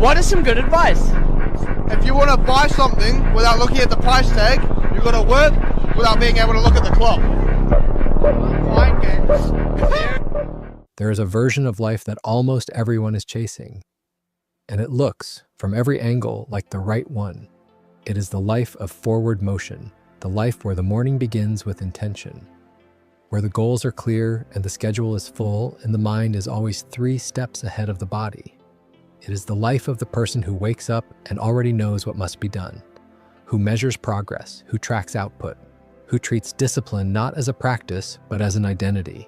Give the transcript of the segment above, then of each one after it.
What is some good advice? If you want to buy something without looking at the price tag, you've got to work without being able to look at the clock. Mind games. There is a version of life that almost everyone is chasing, and it looks, from every angle, like the right one. It is the life of forward motion, the life where the morning begins with intention, where the goals are clear and the schedule is full and the mind is always 3 steps ahead of the body. It is the life of the person who wakes up and already knows what must be done, who measures progress, who tracks output, who treats discipline not as a practice but as an identity.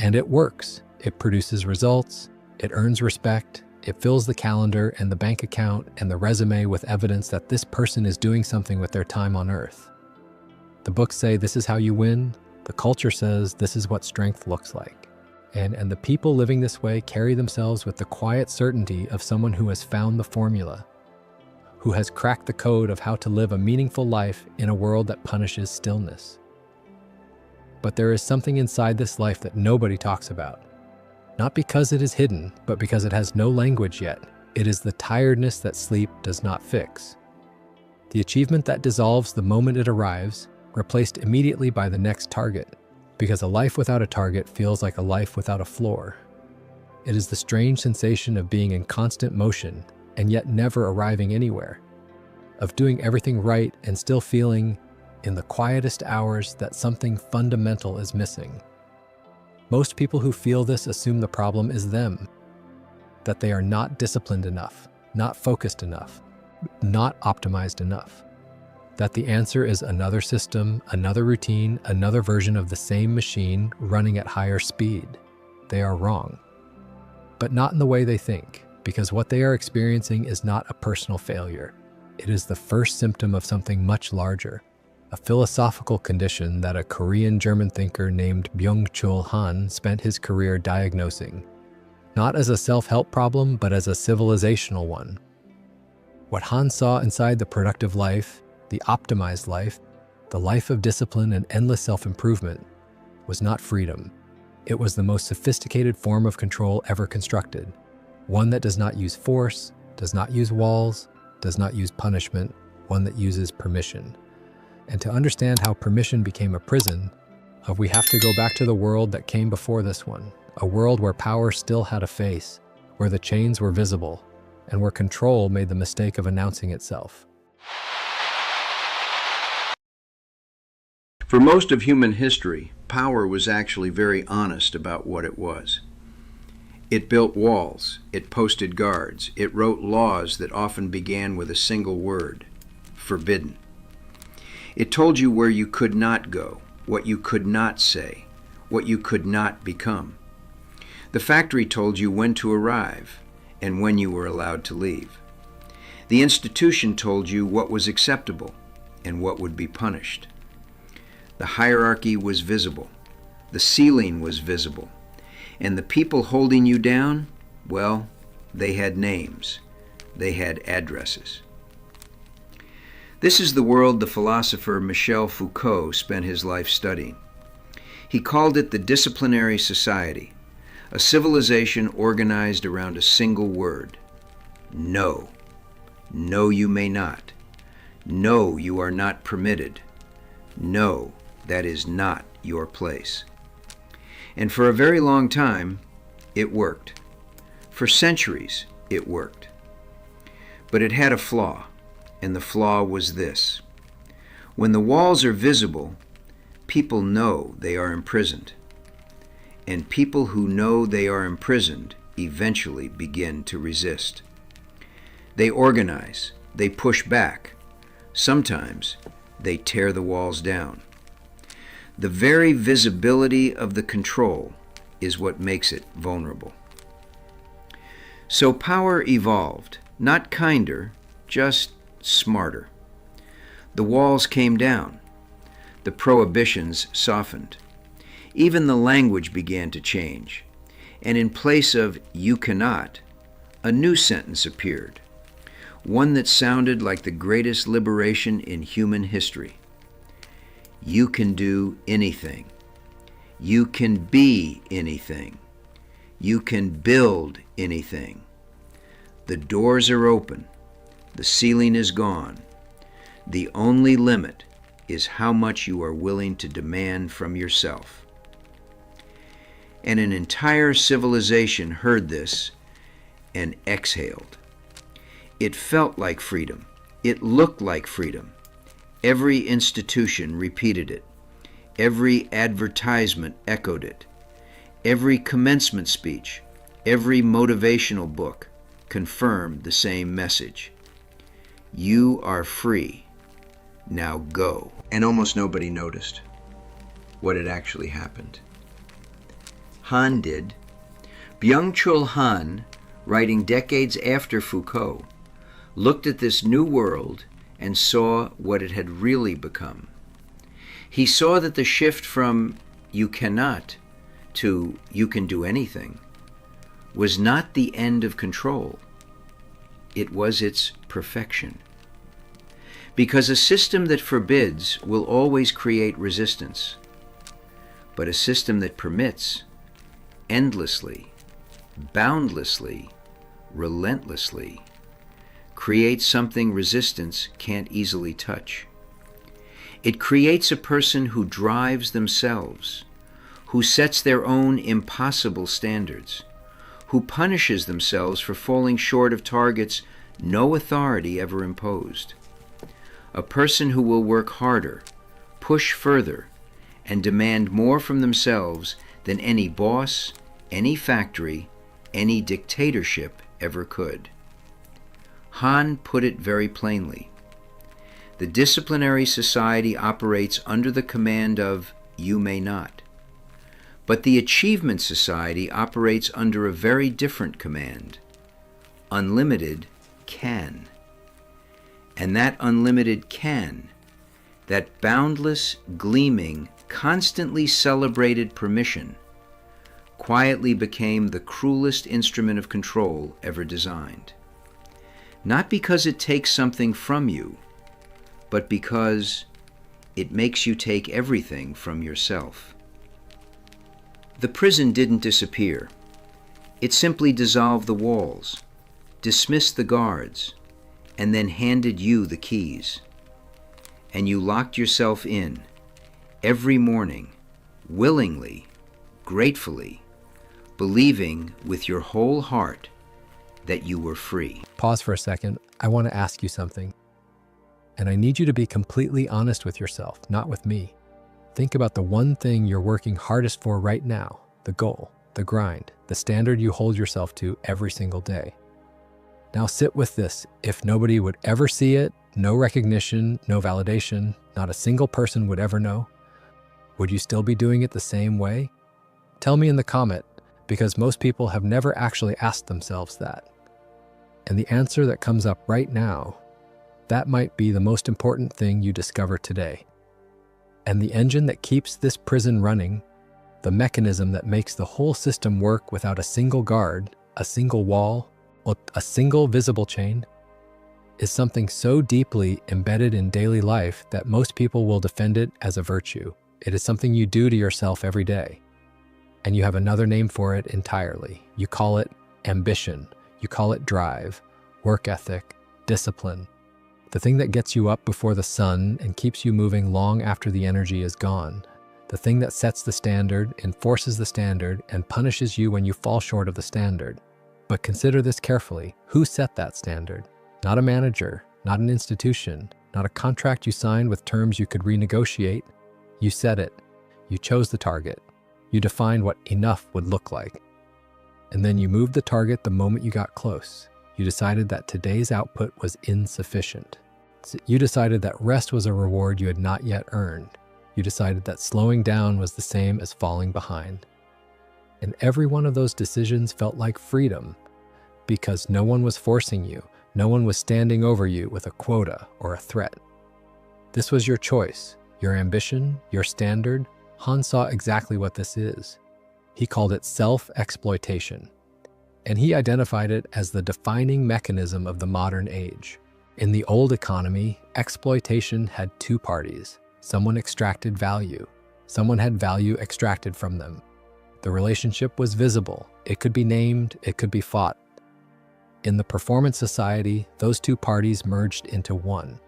And it works. It produces results, it earns respect, it fills the calendar and the bank account and the resume with evidence that this person is doing something with their time on earth. The books say this is how you win. The culture says this is what strength looks like. And the people living this way carry themselves with the quiet certainty of someone who has found the formula, who has cracked the code of how to live a meaningful life in a world that punishes stillness. But there is something inside this life that nobody talks about. Not because it is hidden, but because it has no language yet. It is the tiredness that sleep does not fix. The achievement that dissolves the moment it arrives, replaced immediately by the next target, because a life without a target feels like a life without a floor. It is the strange sensation of being in constant motion and yet never arriving anywhere, of doing everything right and still feeling, in the quietest hours, that something fundamental is missing. Most people who feel this assume the problem is them, that they are not disciplined enough, not focused enough, not optimized enough. That the answer is another system, another routine, another version of the same machine running at higher speed. They are wrong. But not in the way they think, because what they are experiencing is not a personal failure. It is the first symptom of something much larger, a philosophical condition that a Korean-German thinker named Byung-Chul Han spent his career diagnosing, not as a self-help problem, but as a civilizational one. What Han saw inside the productive life, the optimized life, the life of discipline and endless self-improvement, was not freedom. It was the most sophisticated form of control ever constructed, one that does not use force, does not use walls, does not use punishment, one that uses permission. And to understand how permission became a prison, we have to go back to the world that came before this one, a world where power still had a face, where the chains were visible, and where control made the mistake of announcing itself. For most of human history, power was actually very honest about what it was. It built walls, it posted guards, it wrote laws that often began with a single word: forbidden. It told you where you could not go, what you could not say, what you could not become. The factory told you when to arrive and when you were allowed to leave. The institution told you what was acceptable and what would be punished. The hierarchy was visible, the ceiling was visible, and the people holding you down, well, they had names, they had addresses. This is the world the philosopher Michel Foucault spent his life studying. He called it the disciplinary society, a civilization organized around a single word: no. No, you may not. No, you are not permitted. No, that is not your place. And for a very long time, it worked. For centuries, it worked. But it had a flaw, and the flaw was this: when the walls are visible, people know they are imprisoned. And people who know they are imprisoned eventually begin to resist. They organize, they push back. Sometimes they tear the walls down. The very visibility of the control is what makes it vulnerable. So power evolved, not kinder, just smarter. The walls came down. The prohibitions softened. Even the language began to change. And in place of "you cannot," a new sentence appeared, one that sounded like the greatest liberation in human history. You can do anything. You can be anything. You can build anything. The doors are open. The ceiling is gone. The only limit is how much you are willing to demand from yourself. And an entire civilization heard this and exhaled. It felt like freedom. It looked like freedom. Every institution repeated it. Every advertisement echoed it. Every commencement speech, every motivational book confirmed the same message. You are free. Now go. And almost nobody noticed what had actually happened. Han did. Byung-Chul Han, writing decades after Foucault, looked at this new world and saw what it had really become. He saw that the shift from you cannot to you can do anything was not the end of control. It was its perfection. Because a system that forbids will always create resistance, but a system that permits endlessly, boundlessly, relentlessly creates something resistance can't easily touch. It creates a person who drives themselves, who sets their own impossible standards, who punishes themselves for falling short of targets no authority ever imposed. A person who will work harder, push further, and demand more from themselves than any boss, any factory, any dictatorship ever could. Han put it very plainly. The disciplinary society operates under the command of you may not. But the achievement society operates under a very different command. Unlimited can. And that unlimited can, that boundless, gleaming, constantly celebrated permission, quietly became the cruelest instrument of control ever designed. Not because it takes something from you, but because it makes you take everything from yourself. The prison didn't disappear. It simply dissolved the walls, dismissed the guards, and then handed you the keys. And you locked yourself in every morning, willingly, gratefully, believing with your whole heart that you were free. Pause for a second. I want to ask you something. And I need you to be completely honest with yourself, not with me. Think about the one thing you're working hardest for right now, the goal, the grind, the standard you hold yourself to every single day. Now sit with this. If nobody would ever see it, no recognition, no validation, not a single person would ever know, would you still be doing it the same way? Tell me in the comment, because most people have never actually asked themselves that. And the answer that comes up right now, that might be the most important thing you discover today. And the engine that keeps this prison running, the mechanism that makes the whole system work without a single guard, a single wall, or a single visible chain, is something so deeply embedded in daily life that most people will defend it as a virtue. It is something you do to yourself every day. And you have another name for it entirely. You call it ambition. You call it drive, work ethic, discipline. The thing that gets you up before the sun and keeps you moving long after the energy is gone. The thing that sets the standard, enforces the standard, and punishes you when you fall short of the standard. But consider this carefully. Who set that standard? Not a manager, not an institution, not a contract you signed with terms you could renegotiate. You set it. You chose the target. You defined what enough would look like. And then you moved the target the moment you got close. You decided that today's output was insufficient. You decided that rest was a reward you had not yet earned. You decided that slowing down was the same as falling behind. And every one of those decisions felt like freedom, because no one was forcing you. No one was standing over you with a quota or a threat. This was your choice, your ambition, your standard. Han saw exactly what this is. He called it self-exploitation. And he identified it as the defining mechanism of the modern age. In the old economy, exploitation had two parties. Someone extracted value. Someone had value extracted from them. The relationship was visible. It could be named, it could be fought. In the performance society, those two parties merged into one.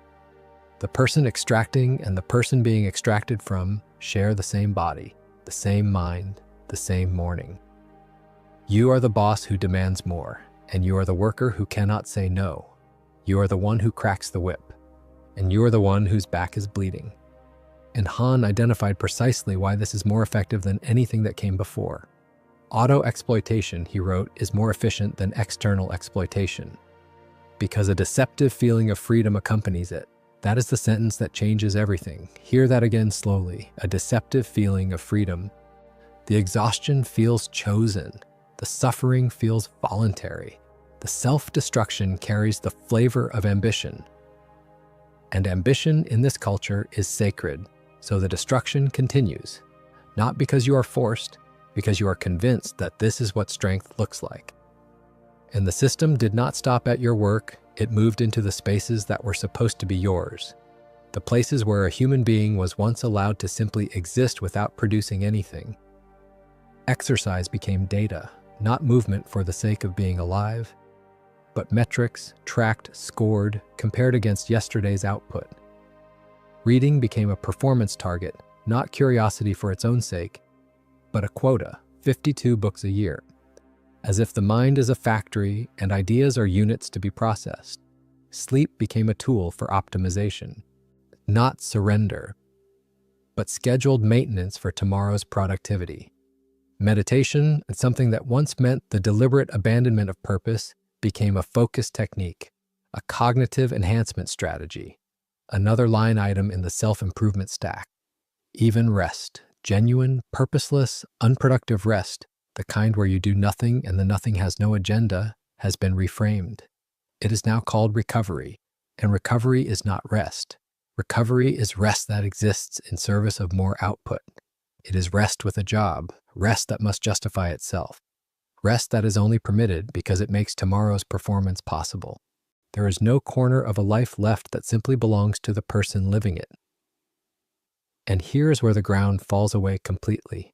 The person extracting and the person being extracted from share the same body, the same mind, the same morning. You are the boss who demands more, and you are the worker who cannot say no. You are the one who cracks the whip, and you are the one whose back is bleeding. And Han identified precisely why this is more effective than anything that came before. Auto-exploitation, he wrote, is more efficient than external exploitation, because a deceptive feeling of freedom accompanies it. That is the sentence that changes everything. Hear that again slowly. A deceptive feeling of freedom. The exhaustion feels chosen. The suffering feels voluntary. The self-destruction carries the flavor of ambition. And ambition in this culture is sacred, so the destruction continues, not because you are forced, because you are convinced that this is what strength looks like. And the system did not stop at your work, it moved into the spaces that were supposed to be yours. The places where a human being was once allowed to simply exist without producing anything. Exercise became data, not movement for the sake of being alive, but metrics, tracked, scored, compared against yesterday's output. Reading became a performance target, not curiosity for its own sake, but a quota, 52 books a year. As if the mind is a factory and ideas are units to be processed. Sleep became a tool for optimization, not surrender, but scheduled maintenance for tomorrow's productivity. Meditation, and something that once meant the deliberate abandonment of purpose, became a focus technique, a cognitive enhancement strategy, another line item in the self-improvement stack. Even rest, genuine, purposeless, unproductive rest, the kind where you do nothing and the nothing has no agenda, has been reframed. It is now called recovery, and recovery is not rest. Recovery is rest that exists in service of more output. It is rest with a job, rest that must justify itself, rest that is only permitted because it makes tomorrow's performance possible. There is no corner of a life left that simply belongs to the person living it. And here is where the ground falls away completely.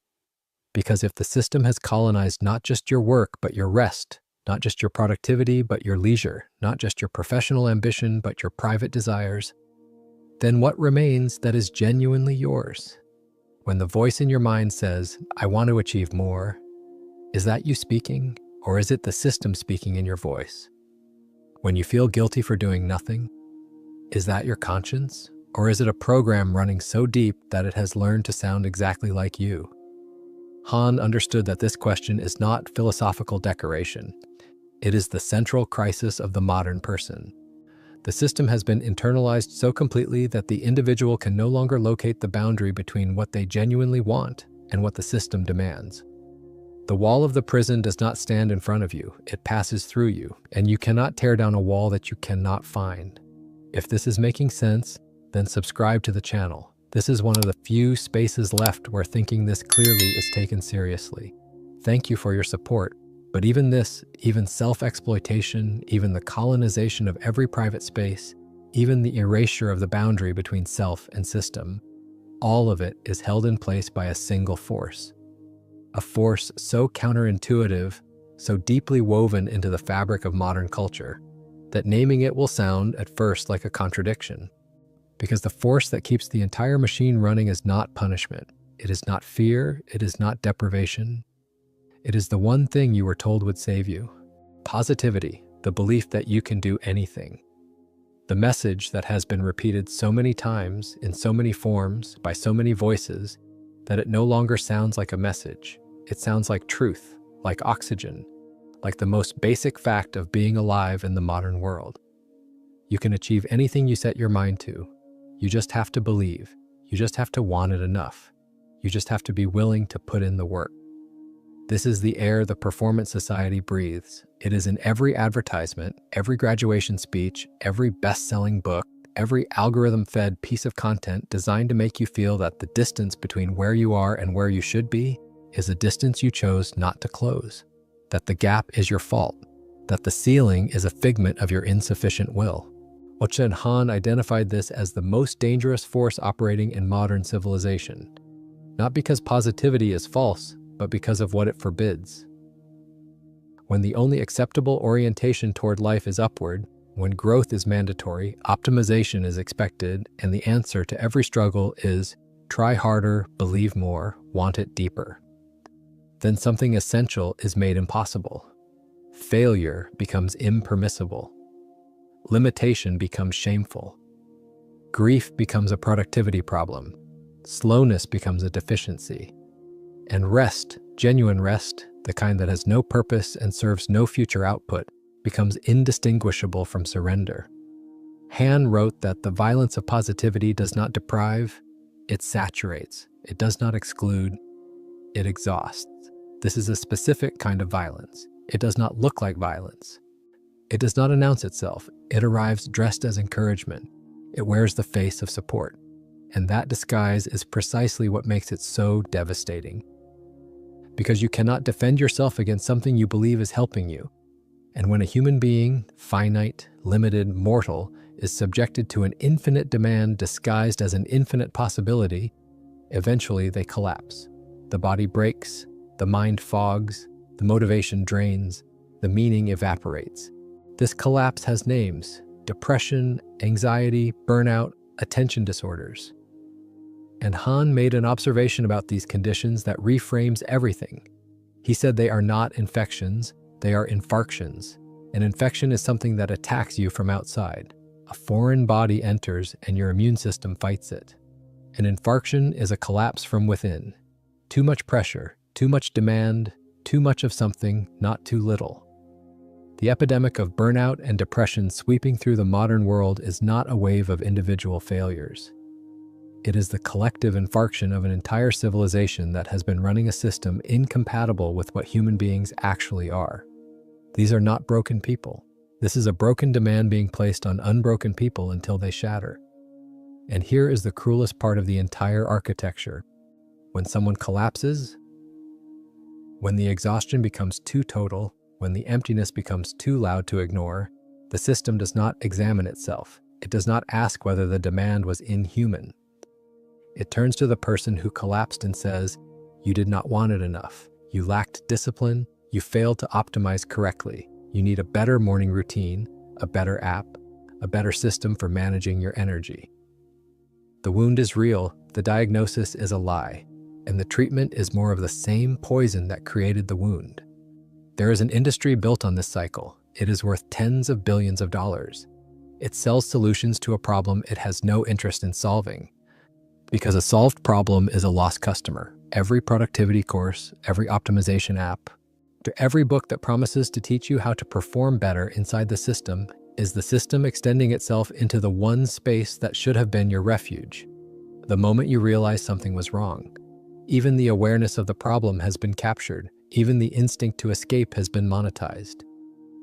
Because if the system has colonized not just your work, but your rest, not just your productivity, but your leisure, not just your professional ambition, but your private desires, then what remains that is genuinely yours? When the voice in your mind says, I want to achieve more, is that you speaking, or is it the system speaking in your voice? When you feel guilty for doing nothing, is that your conscience? Or is it a program running so deep that it has learned to sound exactly like you? Han understood that this question is not philosophical decoration. It is the central crisis of the modern person. The system has been internalized so completely that the individual can no longer locate the boundary between what they genuinely want and what the system demands. The wall of the prison does not stand in front of you, it passes through you, and you cannot tear down a wall that you cannot find. If this is making sense, then subscribe to the channel. This is one of the few spaces left where thinking this clearly is taken seriously. Thank you for your support, but even this, even self-exploitation, even the colonization of every private space, even the erasure of the boundary between self and system, all of it is held in place by a single force. A force so counterintuitive, so deeply woven into the fabric of modern culture, that naming it will sound at first like a contradiction. Because the force that keeps the entire machine running is not punishment. It is not fear. It is not deprivation. It is the one thing you were told would save you. Positivity, the belief that you can do anything. The message that has been repeated so many times, in so many forms, by so many voices, that it no longer sounds like a message. It sounds like truth, like oxygen, like the most basic fact of being alive in the modern world. You can achieve anything you set your mind to. You just have to believe. You just have to want it enough. You just have to be willing to put in the work. This is the air the performance society breathes. It is in every advertisement, every graduation speech, every best-selling book, every algorithm-fed piece of content designed to make you feel that the distance between where you are and where you should be is a distance you chose not to close, that the gap is your fault, that the ceiling is a figment of your insufficient will. Byung-Chul Han identified this as the most dangerous force operating in modern civilization, not because positivity is false, but because of what it forbids. When the only acceptable orientation toward life is upward, when growth is mandatory, optimization is expected, and the answer to every struggle is try harder, believe more, want it deeper, then something essential is made impossible. Failure becomes impermissible. Limitation becomes shameful. Grief becomes a productivity problem. Slowness becomes a deficiency. And rest, genuine rest, the kind that has no purpose and serves no future output, becomes indistinguishable from surrender. Han wrote that the violence of positivity does not deprive, it saturates. It does not exclude, it exhausts. This is a specific kind of violence. It does not look like violence. It does not announce itself. It arrives dressed as encouragement. It wears the face of support. And that disguise is precisely what makes it so devastating. Because you cannot defend yourself against something you believe is helping you. And when a human being, finite, limited, mortal, is subjected to an infinite demand disguised as an infinite possibility, eventually they collapse. The body breaks, the mind fogs, the motivation drains, the meaning evaporates. This collapse has names: depression, anxiety, burnout, attention disorders. And Han made an observation about these conditions that reframes everything. He said they are not infections, they are infarctions. An infection is something that attacks you from outside. A foreign body enters and your immune system fights it. An infarction is a collapse from within. Too much pressure, too much demand, too much of something, not too little. The epidemic of burnout and depression sweeping through the modern world is not a wave of individual failures. It is the collective infarction of an entire civilization that has been running a system incompatible with what human beings actually are. These are not broken people. This is a broken demand being placed on unbroken people until they shatter. And here is the cruelest part of the entire architecture. When someone collapses, when the exhaustion becomes too total, when the emptiness becomes too loud to ignore, the system does not examine itself. It does not ask whether the demand was inhuman. It turns to the person who collapsed and says, "You did not want it enough. You lacked discipline. You failed to optimize correctly. You need a better morning routine, a better app, a better system for managing your energy." The wound is real, the diagnosis is a lie, and the treatment is more of the same poison that created the wound. There is an industry built on this cycle. It is worth tens of billions of dollars. It sells solutions to a problem it has no interest in solving. Because a solved problem is a lost customer. Every productivity course, every optimization app, to every book that promises to teach you how to perform better inside the system is the system extending itself into the one space that should have been your refuge. The moment you realize something was wrong, even the awareness of the problem has been captured, even the instinct to escape has been monetized.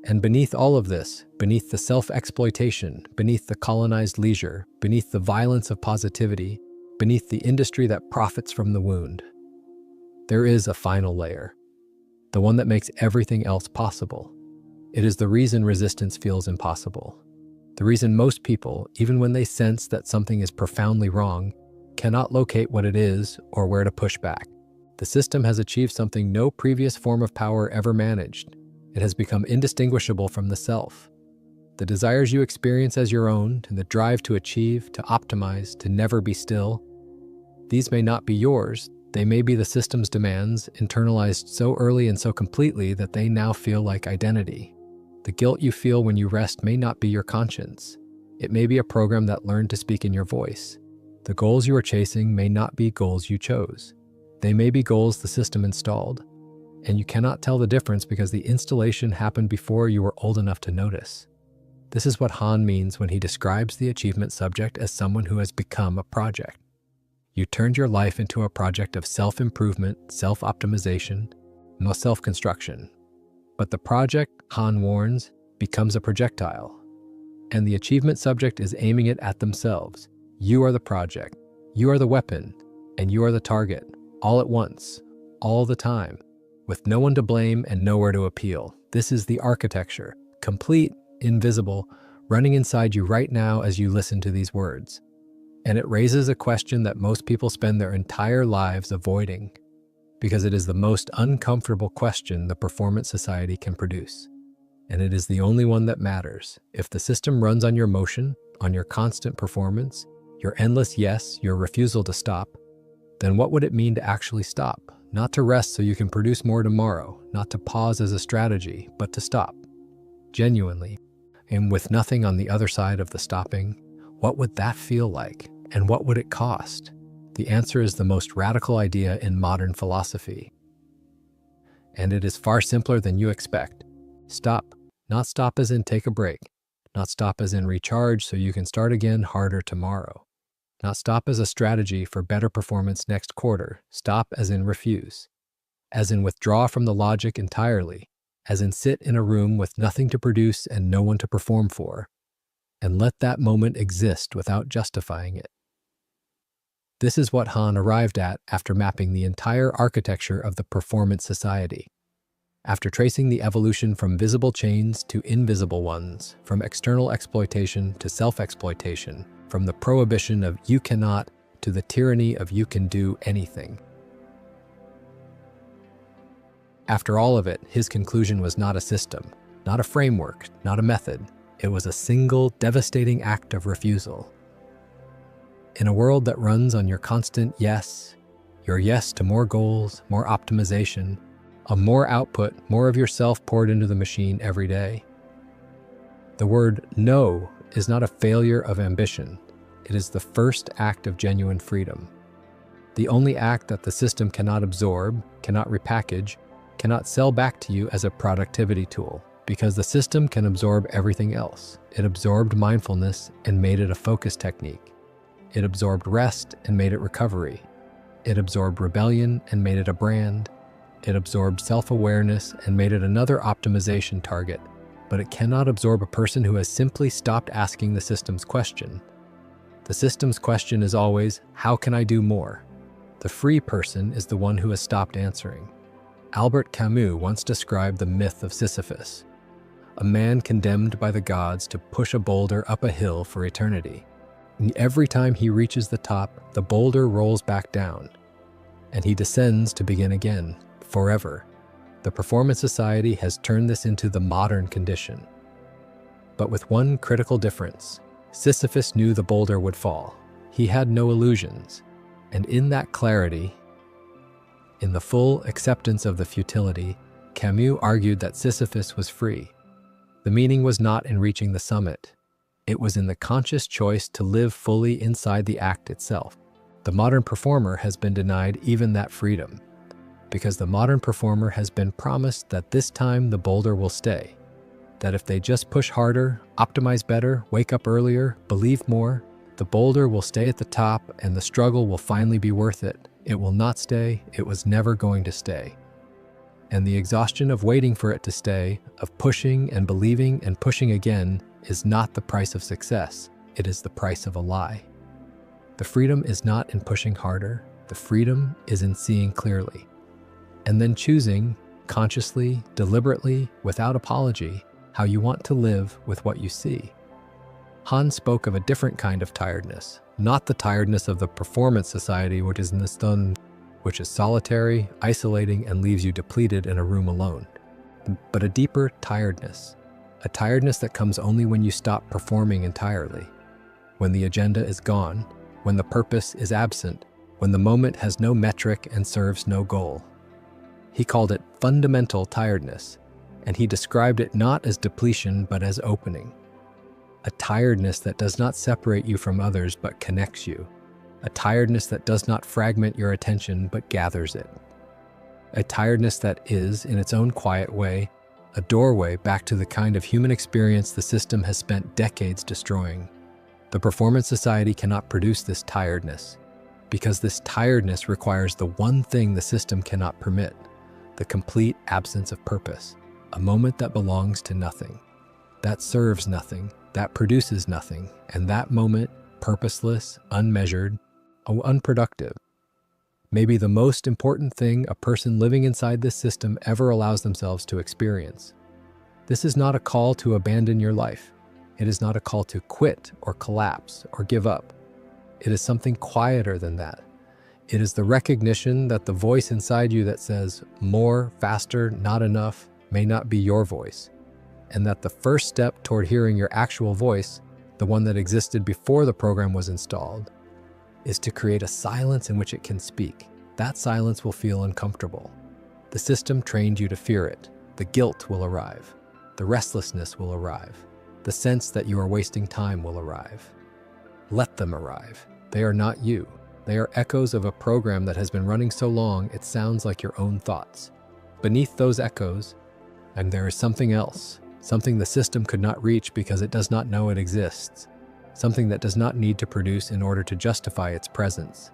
And beneath all of this, beneath the self-exploitation, beneath the colonized leisure, beneath the violence of positivity, beneath the industry that profits from the wound, there is a final layer, the one that makes everything else possible. It is the reason resistance feels impossible. The reason most people, even when they sense that something is profoundly wrong, cannot locate what it is or where to push back. The system has achieved something no previous form of power ever managed. It has become indistinguishable from the self. The desires you experience as your own, and the drive to achieve, to optimize, to never be still, these may not be yours. They may be the system's demands, internalized so early and so completely that they now feel like identity. The guilt you feel when you rest may not be your conscience. It may be a program that learned to speak in your voice. The goals you are chasing may not be goals you chose. They may be goals the system installed, and you cannot tell the difference because the installation happened before you were old enough to notice. This is what Han means when he describes the achievement subject as someone who has become a project. You turned your life into a project of self-improvement, self-optimization, no self-construction. But the project, Han warns, becomes a projectile. And the achievement subject is aiming it at themselves. You are the project, you are the weapon, and you are the target, all at once, all the time, with no one to blame and nowhere to appeal. This is the architecture, complete, invisible, running inside you right now as you listen to these words. And it raises a question that most people spend their entire lives avoiding. because it is the most uncomfortable question the performance society can produce. And it is the only one that matters. If the system runs on your motion, on your constant performance, your endless yes, your refusal to stop, then what would it mean to actually stop? Not to rest so you can produce more tomorrow, not to pause as a strategy, but to stop. Genuinely, and with nothing on the other side of the stopping, what would that feel like? And what would it cost? The answer is the most radical idea in modern philosophy. And it is far simpler than you expect. Stop. Not stop as in take a break. Not stop as in recharge so you can start again harder tomorrow. Not stop as a strategy for better performance next quarter. Stop as in refuse. As in withdraw from the logic entirely. As in sit in a room with nothing to produce and no one to perform for. And let that moment exist without justifying it. This is what Han arrived at after mapping the entire architecture of the performance society. After tracing the evolution from visible chains to invisible ones, from external exploitation to self-exploitation, from the prohibition of you cannot to the tyranny of you can do anything. After all of it, his conclusion was not a system, not a framework, not a method. It was a single, devastating act of refusal. In a world that runs on your constant yes, your yes to more goals, more optimization, a more output, more of yourself poured into the machine every day. The word no is not a failure of ambition. It is the first act of genuine freedom. The only act that the system cannot absorb, cannot repackage, cannot sell back to you as a productivity tool, because the system can absorb everything else. It absorbed mindfulness and made it a focus technique. It absorbed rest and made it recovery. It absorbed rebellion and made it a brand. It absorbed self-awareness and made it another optimization target. But it cannot absorb a person who has simply stopped asking the system's question. The system's question is always, how can I do more? The free person is the one who has stopped answering. Albert Camus once described the myth of Sisyphus, a man condemned by the gods to push a boulder up a hill for eternity. And every time he reaches the top, the boulder rolls back down, and he descends to begin again, forever. The performance society has turned this into the modern condition. But with one critical difference. Sisyphus knew the boulder would fall. He had no illusions. And in that clarity, in the full acceptance of the futility, Camus argued that Sisyphus was free. The meaning was not in reaching the summit. It was in the conscious choice to live fully inside the act itself. The modern performer has been denied even that freedom, because the modern performer has been promised that this time the boulder will stay, that if they just push harder, optimize better, wake up earlier, believe more, the boulder will stay at the top and the struggle will finally be worth it. It will not stay. It was never going to stay. And the exhaustion of waiting for it to stay, of pushing and believing and pushing again, is not the price of success. It is the price of a lie. The freedom is not in pushing harder. The freedom is in seeing clearly. And then choosing, consciously, deliberately, without apology, how you want to live with what you see. Han spoke of a different kind of tiredness, not the tiredness of the performance society, which is nistun, which is solitary, isolating, and leaves you depleted in a room alone, but a deeper tiredness, a tiredness that comes only when you stop performing entirely, when the agenda is gone, when the purpose is absent, when the moment has no metric and serves no goal. He called it fundamental tiredness, and he described it not as depletion but as opening. A tiredness that does not separate you from others but connects you. A tiredness that does not fragment your attention but gathers it. A tiredness that is, in its own quiet way, a doorway back to the kind of human experience the system has spent decades destroying. The performance society cannot produce this tiredness, because this tiredness requires the one thing the system cannot permit, the complete absence of purpose, a moment that belongs to nothing, that serves nothing, that produces nothing, and that moment, purposeless, unmeasured, unproductive, may be the most important thing a person living inside this system ever allows themselves to experience. This is not a call to abandon your life. It is not a call to quit or collapse or give up. It is something quieter than that. It is the recognition that the voice inside you that says, more, faster, not enough, may not be your voice, and that the first step toward hearing your actual voice, the one that existed before the program was installed, is to create a silence in which it can speak. That silence will feel uncomfortable. The system trained you to fear it. The guilt will arrive. The restlessness will arrive. The sense that you are wasting time will arrive. Let them arrive. They are not you. They are echoes of a program that has been running so long it sounds like your own thoughts. Beneath those echoes, and there is something else, something the system could not reach because it does not know it exists, something that does not need to produce in order to justify its presence,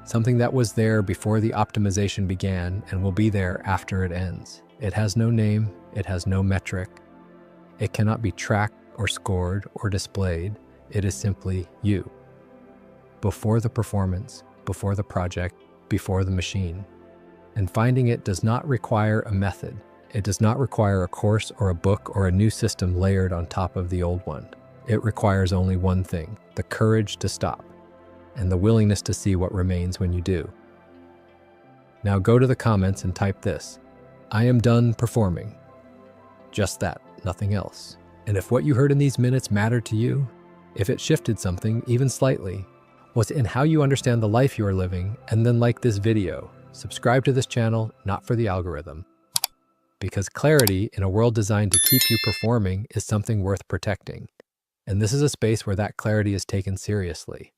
something that was there before the optimization began and will be there after it ends. It has no name, it has no metric, it cannot be tracked or scored or displayed. It is simply you. Before the performance, before the project, before the machine. And finding it does not require a method. It does not require a course or a book or a new system layered on top of the old one. It requires only one thing, the courage to stop, and the willingness to see what remains when you do. Now go to the comments and type this: I am done performing. Just that, nothing else. And if what you heard in these minutes mattered to you, if it shifted something, even slightly, was in how you understand the life you are living, and then like this video, subscribe to this channel, not for the algorithm. Because clarity in a world designed to keep you performing is something worth protecting. And this is a space where that clarity is taken seriously.